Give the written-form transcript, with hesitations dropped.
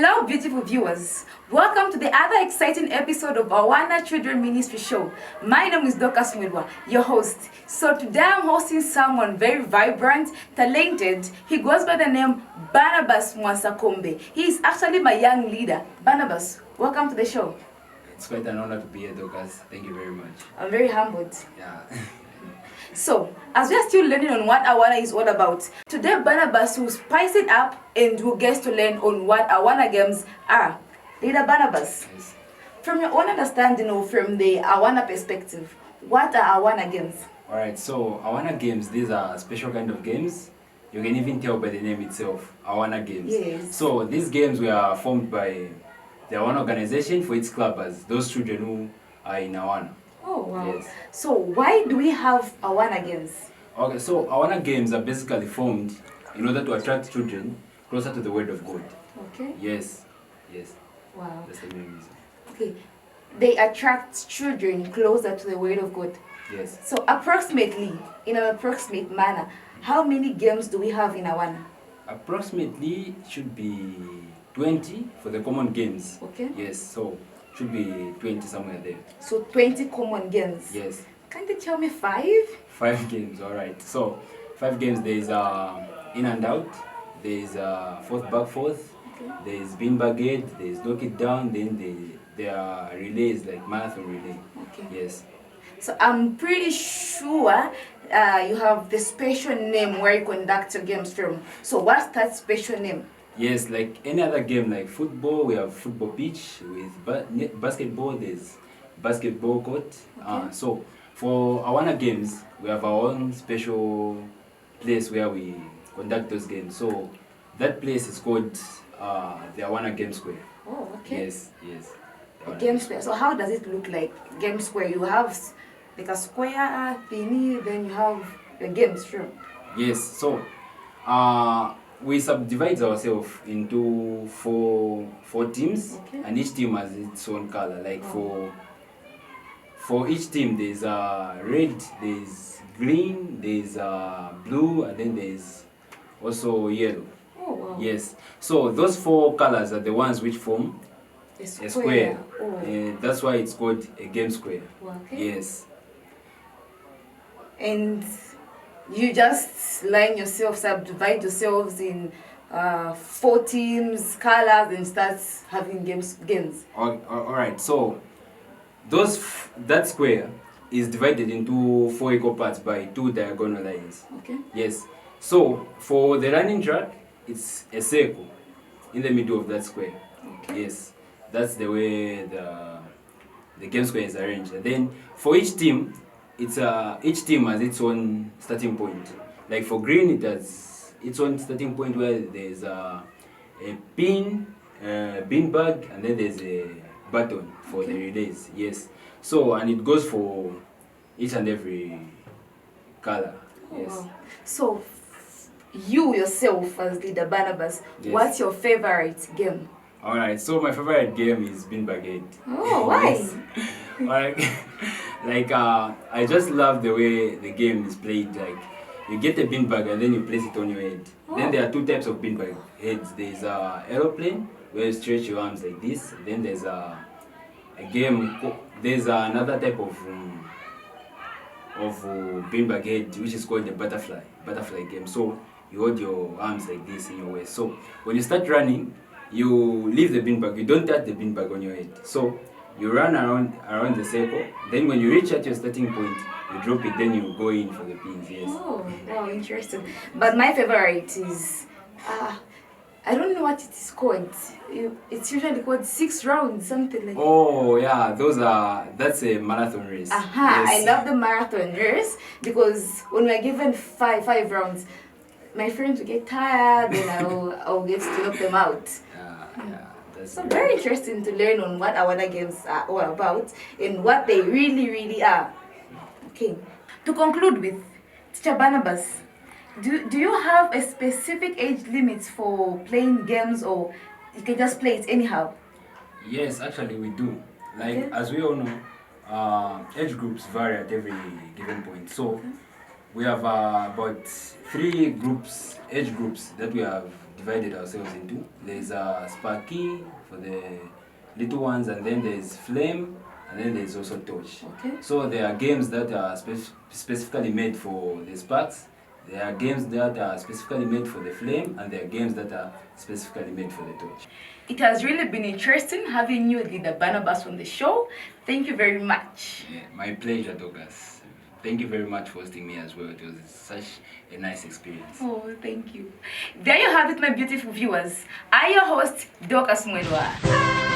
Hello, beautiful viewers. Welcome to the other exciting episode of Awana Children Ministry Show. My name is Dr. Smilwa, your host. So today I'm hosting someone very vibrant, talented. He goes by the name Barnabas Mwansakombe. He is actually my young leader. Barnabas, welcome to the show. It's quite an honor to be here, Docas. Thank you very much. I'm very humbled. Yeah. So, as we are still learning on what Awana is all about, today Barnabas will spice it up and will get to learn on what Awana Games are. Leader Barnabas, Yes. from your own understanding or from the Awana perspective, what are Awana Games? Alright, so Awana Games, these are special kind of games. You can even tell by the name itself, Awana Games. Yes. So these games were formed by the Awana organization for its clubbers, those children who are in Awana. Oh, wow. Yes. So, why do we have Awana Games? Okay, so Awana Games are basically formed in order to attract children closer to the Word of God. Okay. Yes. Yes. Wow. That's the main reason. Okay. They attract children closer to the Word of God. Yes. So, approximately, in an approximate manner, how many games do we have in Awana? Approximately should be 20 for the common games. Okay. Yes, so should be 20 somewhere there. So 20 common games. Yes. Can you tell me 5? 5 games, alright. So 5 games, there is in and out, there is fourth back fourth, Okay. there is beanbag head, there is knock it down, then there are relays like marathon relay. Okay. Yes. So I'm pretty sure you have the special name where you conduct your games from. So what's that special name? Yes, like any other game, like football, we have football pitch. With basketball, there's basketball court. Okay. So for Awana Games, we have our own special place where we conduct those games. So that place is called the Awana Game Square. Oh, okay. Yes, yes. The game square. So how does it look like? Game square. You have like a square thingy, then you have the games room. Yes, so we subdivide ourselves into four teams, Okay. and each team has its own color. Like for each team, there's red, there's green, there's blue, and then there's also yellow. Oh, wow. Yes. So those 4 colors are the ones which form A a square. Oh. That's why it's called a game square. Okay. Yes. And you just line yourself, subdivide yourselves in 4 teams, colors, and start having games. All right. So that square is divided into 4 equal parts by 2 diagonal lines. Okay. Yes. So for the running track, it's a circle in the middle of that square. Okay. Yes. That's the way the game square is arranged. And then for each team, each team has its own starting point. Like for green, it has its own starting point where there's a bean bag, and then there's a button for the relays. Yes. So and it goes for each and every color. Oh, Yes. wow. So you yourself as leader Barnabas, Yes. what's your favorite game? All right. So my favorite game is beanbag head. Oh, why? Yes. Like I just love the way the game is played. Like you get a beanbag and then you place it on your head. Oh. Then there are 2 types of beanbag heads. There's a aeroplane where you stretch your arms like this. Then there's there's another type of beanbag head which is called the butterfly game. So you hold your arms like this in your waist. So when you start running, you leave the beanbag. You don't touch the beanbag on your head. So you run around the circle. Then when you reach at your starting point, you drop it. Then you go in for the pins. Yes. Oh, wow, interesting. But my favorite is, I don't know what it is called. It's usually called 6 rounds, something like that. Oh yeah, that's a marathon race. Aha, Yes. I love the marathon race because when we're given five rounds, my friends will get tired and I'll get to knock them out. Yeah, that's So great. very interesting to learn on what Awana Games are all about and what they really are. Okay, to conclude with, Teacher Barnabas, do you have a specific age limit for playing games, or you can just play it anyhow? Yes, actually we do. Like Okay. as we all know, age groups vary at every given point. So We have about 3 groups, age groups that we have divided ourselves into. There's Sparky for the little ones, and then there's Flame, and then there's also Torch. Okay. So there are games that are specifically made for the Sparks. There are games that are specifically made for the Flame, and there are games that are specifically made for the Torch. It has really been interesting having you, leader Barnabas, on the show. Thank you very much. Yeah, my pleasure, Douglas. Thank you very much for hosting me as well. It was such a nice experience. Oh, thank you. There you have it, my beautiful viewers. I'm your host, Dorcas Mwelwa.